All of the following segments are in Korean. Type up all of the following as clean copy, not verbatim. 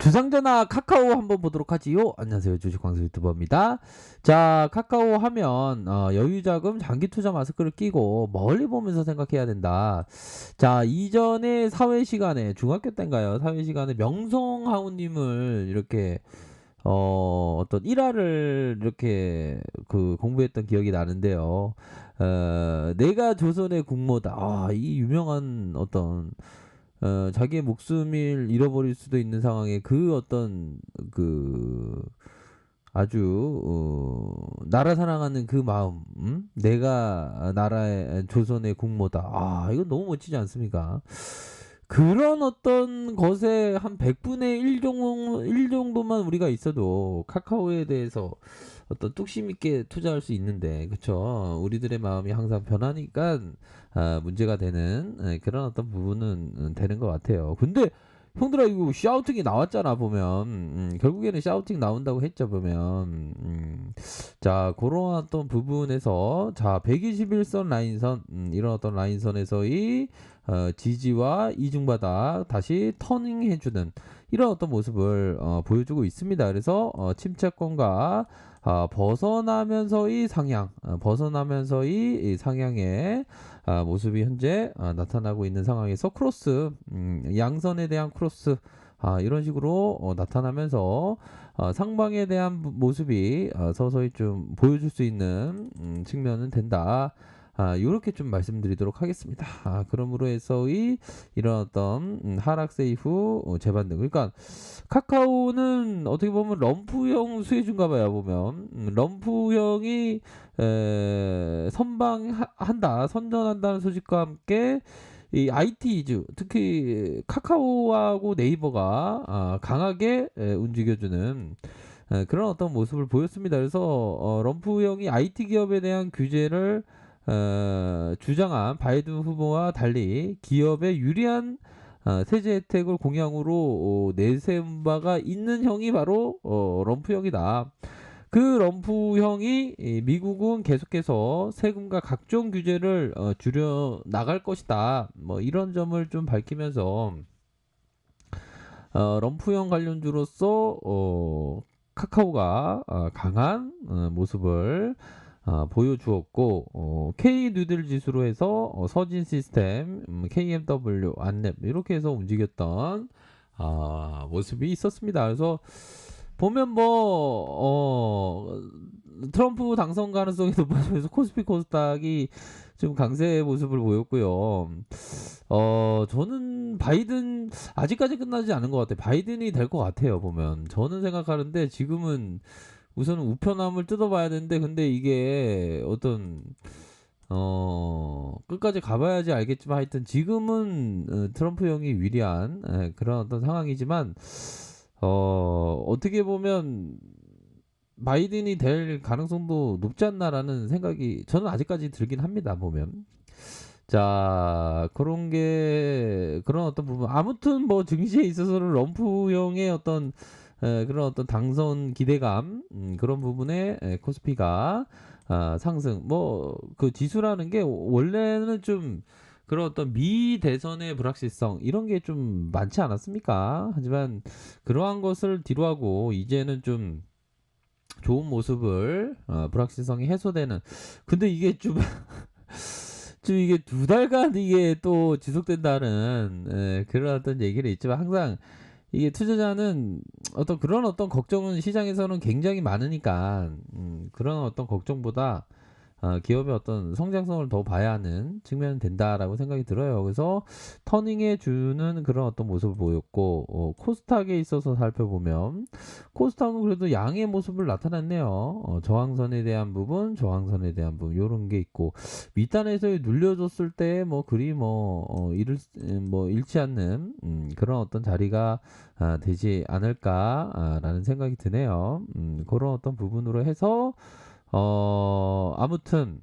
주상전화 카카오 한번 보도록 하지요. 안녕하세요. 주식광수 유튜버입니다. 자, 카카오 하면 여유자금 장기투자 마스크를 끼고 멀리 보면서 생각해야 된다. 자, 이전에 사회 시간에 중학교 때인가요? 사회 시간에 명성하우님을 이렇게 어떤 일화를 이렇게 그 공부했던 기억이 나는데요. 내가 조선의 국모다. 이 유명한 어떤 자기의 목숨을 잃어버릴 수도 있는 상황에 그 어떤 그 아주 나라 사랑하는 그 마음, 내가 나라의 조선의 국모다. 이거 너무 멋지지 않습니까? 그런 어떤 것에 한 100분의 1 정도만 우리가 있어도 카카오에 대해서 어떤 뚝심 있게 투자할 수 있는데, 그쵸? 우리들의 마음이 항상 변하니까 문제가 되는 그런 어떤 부분은 되는 것 같아요. 근데 형들아, 이거 샤우팅이 나왔잖아 보면. 결국에는 샤우팅 나온다고 했죠 보면. 자, 그런 어떤 부분에서 자 121선 라인선, 이런 어떤 라인선에서의 지지와 이중바닥 다시 터닝해주는 이런 어떤 모습을 보여주고 있습니다. 그래서 침체권과 벗어나면서의 상향, 벗어나면서의 상향의 모습이 현재 나타나고 있는 상황에서 크로스, 양선에 대한 크로스, 이런 식으로 나타나면서 상방에 대한 모습이 서서히 좀 보여줄 수 있는 측면은 된다. 요렇게 좀 말씀드리도록 하겠습니다. 그러므로 해서의 이런 어떤 하락세 이후 재반등. 그러니까 카카오는 어떻게 보면 럼프형 수혜주인가 봐요. 보면 럼프형이 선방한다, 선전한다는 소식과 함께 이 IT 위주, 특히 카카오하고 네이버가 강하게 움직여주는 그런 어떤 모습을 보였습니다. 그래서 럼프형이 IT 기업에 대한 규제를 주장한 바이든 후보와 달리 기업에 유리한 세제 혜택을 공약으로 내세운 바가 있는 형이 바로 럼프형이다. 그 럼프형이 미국은 계속해서 세금과 각종 규제를 줄여 나갈 것이다. 뭐 이런 점을 좀 밝히면서 럼프형 관련주로서 카카오가 강한 모습을 보여주었고, K 뉴딜 지수로 해서 서진 시스템, KMW, 안랩 이렇게 해서 움직였던 모습이 있었습니다. 그래서 보면 트럼프 당선 가능성이 높아지면서 코스피 코스닥이 좀 강세 모습을 보였고요. 저는 바이든 아직까지 끝나지 않은 것 같아요. 바이든이 될 것 같아요. 보면 저는 생각하는데 지금은 우선 우편함을 뜯어봐야 되는데, 근데 이게 어떤 끝까지 가봐야지 알겠지만 하여튼 지금은 트럼프 형이 위리한 그런 어떤 상황이지만 어떻게 보면 바이든이 될 가능성도 높지 않나라는 생각이 저는 아직까지 들긴 합니다. 보면 자 그런 어떤 부분, 아무튼 뭐 증시에 있어서는 럼프형의 어떤 그런 어떤 당선 기대감, 그런 부분에 코스피가 상승, 뭐 그 지수라는 게 원래는 좀 그런 어떤 미대선의 불확실성 이런 게 좀 많지 않았습니까? 하지만 그러한 것을 뒤로하고 이제는 좀 좋은 모습을, 불확실성이 해소되는, 근데 이게 좀 좀 이게 2달간 이게 또 지속된다는 그런 어떤 얘기를 있지만, 항상 이게 투자자는 어떤 그런 어떤 걱정은 시장에서는 굉장히 많으니까, 그런 어떤 걱정보다 기업의 어떤 성장성을 더 봐야 하는 측면은 된다라고 생각이 들어요. 그래서 터닝해 주는 그런 어떤 모습을 보였고, 코스닥에 있어서 살펴보면 코스닥은 그래도 양의 모습을 나타냈네요. 저항선에 대한 부분, 저항선에 대한 부분 이런 게 있고, 밑단에서 눌려줬을 때 뭐 그리 잃지 않는 그런 어떤 자리가 되지 않을까라는 생각이 드네요. 그런 어떤 부분으로 해서 아무튼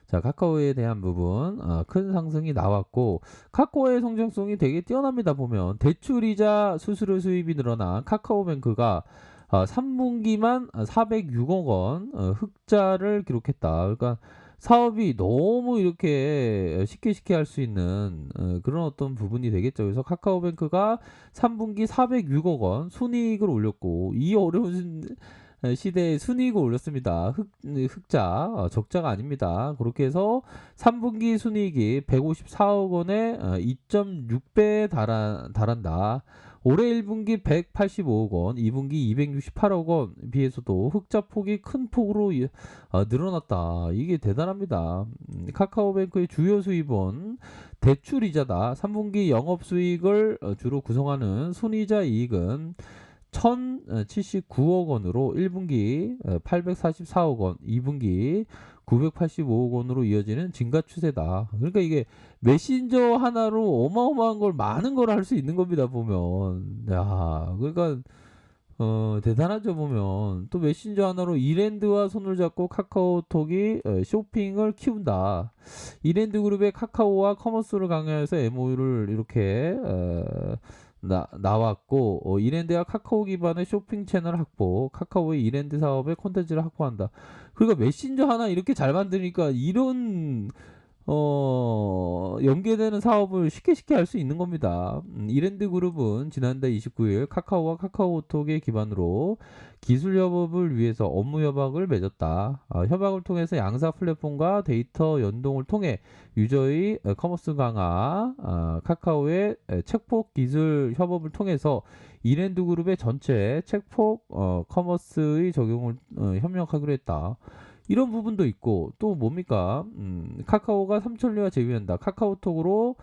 자 카카오에 대한 부분 큰 상승이 나왔고, 카카오의 성장성이 되게 뛰어납니다. 보면 대출이자 수수료 수입이 늘어난 카카오뱅크가 3분기만 406억 원 흑자를 기록했다. 그러니까 사업이 너무 이렇게 쉽게 할 수 있는 그런 어떤 부분이 되겠죠. 그래서 카카오뱅크가 3분기 406억 원 순이익을 올렸고 이 어려운 시대에 순이익을 올렸습니다. 흑자 적자가 아닙니다. 그렇게 해서 3분기 순이익이 154억 원에 2.6배에 달한다. 올해 1분기 185억 원, 2분기 268억 원 비해서도 흑자 폭이 큰 폭으로 늘어났다. 이게 대단합니다. 카카오뱅크의 주요 수입은 대출이자다. 3분기 영업수익을 주로 구성하는 순이자 이익은 1,079억 원으로 1분기 844억 원, 2분기 985억 원으로 이어지는 증가 추세다. 그러니까 이게 메신저 하나로 어마어마한 걸 많은 걸 할 수 있는 겁니다, 보면. 야, 그러니까 대단하죠, 보면. 또 메신저 하나로 이랜드와 손을 잡고 카카오톡이 쇼핑을 키운다. 이랜드 그룹의 카카오와 커머스를 강화해서 MOU를 이렇게 나왔고 이랜드와 카카오 기반의 쇼핑 채널 확보, 카카오의 이랜드 사업의 콘텐츠를 확보한다. 그러니까 메신저 하나 이렇게 잘 만드니까 이런 연계되는 사업을 쉽게 할 수 있는 겁니다. 이랜드 그룹은 지난달 29일 카카오와 카카오톡의 기반으로 기술 협업을 위해서 업무 협약을 맺었다. 협약을 통해서 양사 플랫폼과 데이터 연동을 통해 유저의 커머스 강화, 카카오의 책폭 기술 협업을 통해서 이랜드 그룹의 전체 책폭 커머스의 적용을 협력하기로 했다. 이런 부분도 있고 또 뭡니까? 카카오가 삼천리와 제휴한다. 카카오톡으로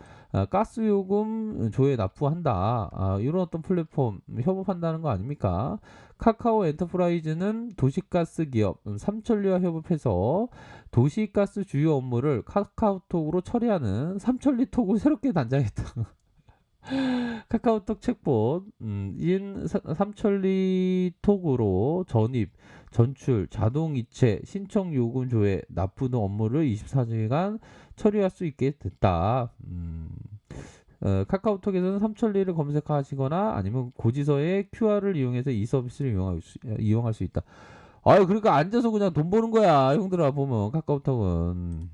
가스 요금 조회 납부한다. 이런 어떤 플랫폼 협업한다는 거 아닙니까? 카카오 엔터프라이즈는 도시가스 기업 삼천리와 협업해서 도시가스 주요 업무를 카카오톡으로 처리하는 삼천리톡을 새롭게 단장했다. 카카오톡 챗봇 인 삼천리톡으로 전입, 전출, 자동 이체, 신청 요금 조회, 납부 등 업무를 24시간 처리할 수 있게 됐다. 카카오톡에서는 삼천리를 검색하시거나 아니면 고지서의 QR을 이용해서 이 서비스를 이용할 수 있다. 아유, 그러니까 앉아서 그냥 돈 버는 거야, 형들아, 보면 카카오톡은.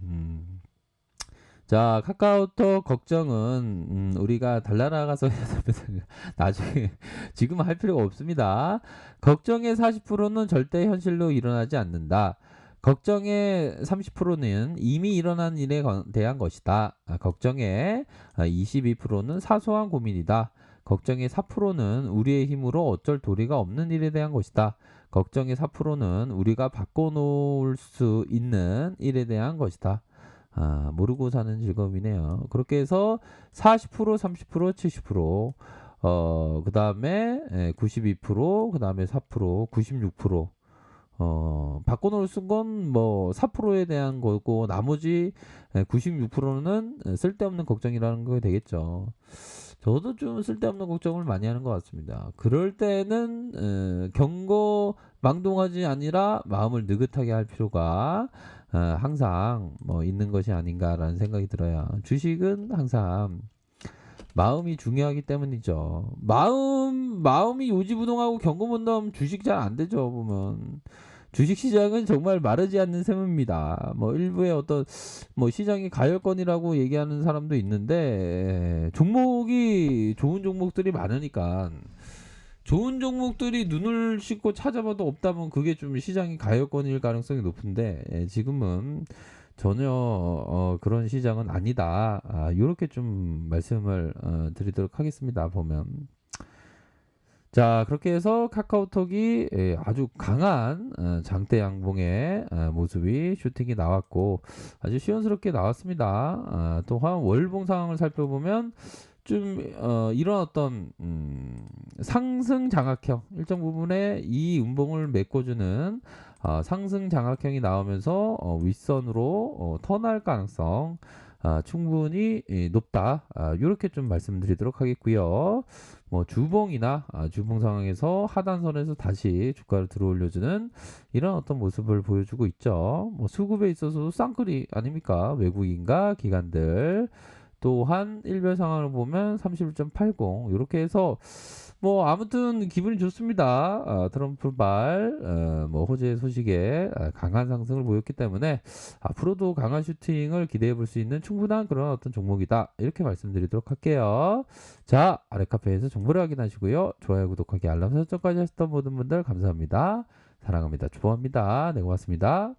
자, 카카오톡 걱정은 우리가 달나라가서 해야 됩니다. 나중에 지금 할 필요가 없습니다. 걱정의 40%는 절대 현실로 일어나지 않는다. 걱정의 30%는 이미 일어난 일에 대한 것이다. 걱정의 22%는 사소한 고민이다. 걱정의 4%는 우리의 힘으로 어쩔 도리가 없는 일에 대한 것이다. 걱정의 4%는 우리가 바꿔놓을 수 있는 일에 대한 것이다. 모르고 사는 즐거움이네요. 그렇게 해서 40%, 30%, 70%, 그 다음에 92%, 그 다음에 4%, 96%, 바꿔놓을 쓴건 뭐 4%에 대한 거고, 나머지 96%는 쓸데없는 걱정이라는 거 되겠죠. 저도 좀 쓸데없는 걱정을 많이 하는 것 같습니다. 그럴 때는 경거망동하지 아니라 마음을 느긋하게 할 필요가 항상 뭐 있는 것이 아닌가라는 생각이 들어요. 주식은 항상 마음이 중요하기 때문이죠. 마음이 요지부동하고 경고문동 주식 잘 안 되죠, 보면. 주식 시장은 정말 마르지 않는 셈입니다. 뭐 일부의 어떤 뭐 시장이 가열권이라고 얘기하는 사람도 있는데 종목이 좋은 종목들이 많으니까 좋은 종목들이 눈을 씻고 찾아봐도 없다면 그게 좀 시장이 가열권일 가능성이 높은데 지금은 전혀 그런 시장은 아니다. 이렇게 좀 말씀을 드리도록 하겠습니다. 보면 자, 그렇게 해서 카카오톡이 아주 강한 장대 양봉의 모습이 슈팅이 나왔고 아주 시원스럽게 나왔습니다. 또한 월봉 상황을 살펴보면 좀 이런 어떤 상승 장악형 일정 부분에 이 음봉을 메꿔주는 상승 장악형이 나오면서 윗선으로 턴할 가능성 충분히 높다. 이렇게 좀 말씀드리도록 하겠고요. 뭐 주봉이나 주봉 상황에서 하단선에서 다시 주가를 들어올려주는 이런 어떤 모습을 보여주고 있죠. 뭐 수급에 있어서도 쌍끌이 아닙니까? 외국인과 기관들 또한 일별 상황을 보면 31.80 요렇게 해서 뭐 아무튼 기분이 좋습니다. 트럼프발 뭐 호재 소식에 강한 상승을 보였기 때문에 앞으로도 강한 슈팅을 기대해 볼 수 있는 충분한 그런 어떤 종목이다. 이렇게 말씀드리도록 할게요. 자, 아래 카페에서 정보를 확인하시고요. 좋아요, 구독하기, 알람 설정까지 하셨던 모든 분들 감사합니다. 사랑합니다. 좋아합니다. 네, 고맙습니다.